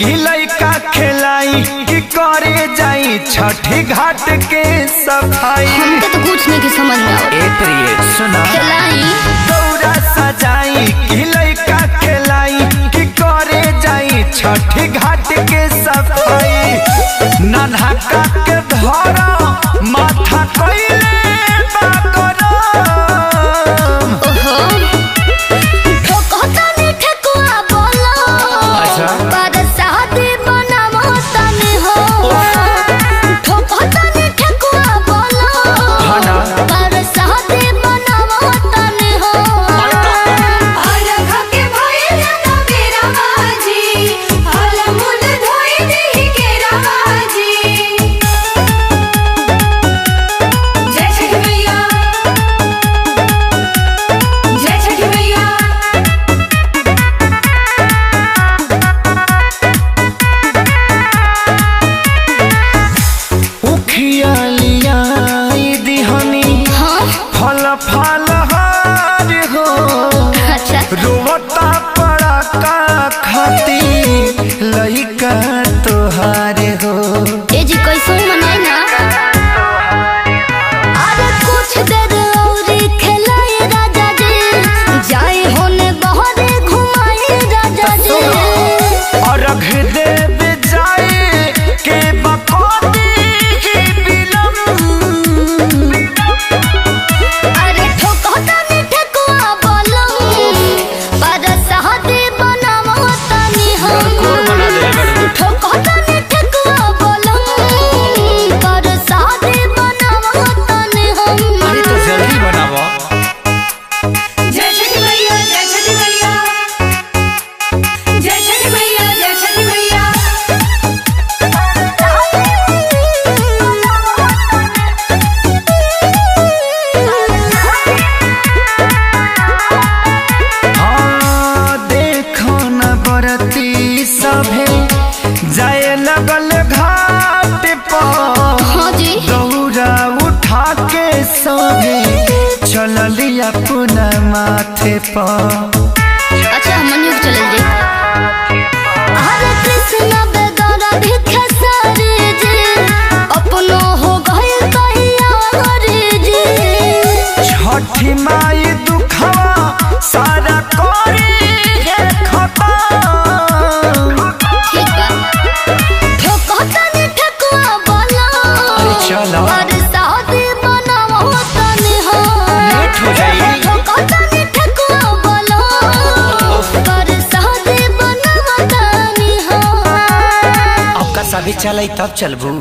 कि लइका खेलाई कि करे जाई छठी घाट के सफाई। हमके तो कुछ नहीं की समझ में आवत। ए प्रिय सुना खेलाई दौरा सजाई कि लइका खेलाई कि करे जाई छठी घाट के सफाई। नन्हा का के धरा माथा कइले बाकरम। ओहो ठोकता ने ठेकुआ बोलो अच्छा पर शादी बनावता ने हो। ठोकता ने ठेकुआ बोलो हना पर शादी बनावता ने हो। और के भइल ना मेरा बाजी हल मुल धोई दी के राजी। जय छठ मैया जय छठ मैया। उखिया लिया दिहनी हाँ फल फल हार हो। अच्छा रोवता पड़ा का खाती लइका तोहार हो। ए जी कैसे मनाई ना अरे कुछ देर और खेलाए राजा जी जाए होने बहरे घुमाए राजा जी। और रख देव जाए के बकोती ही बिलम। अरे ठोकता ने ठेकुआ बोलो पर शादी बनावता ने हो। ठोकता ने ठेकुआ बोलो पर शादी बनावता ने हो। अरे तो जल्दी बनावा। जय छठ मैया जय छठ मैया जय छठ मैया जय छठ मैया। हाँ देखो न बरती सभे जाए लगल घाट पर। हाँ जी दौरा उठा के सभे चलली अपना माथे पर। अच्छा मनियो चले जी। हरे कृष्ण बेदरा भिखे सारे जी अपनो हो गए कहिया रे जी। छठी माई दुखवा सारा करी है खत्म। ठीक बा ठोकता ने ठेकुआ बोलो अरे चलो पर शादी बनावता ने हो। लेट हो जाई। ठोकता ने ठेकुआ बोलो पर शादी बनावता ने हो। आपका सभी चलाई तब चलबू।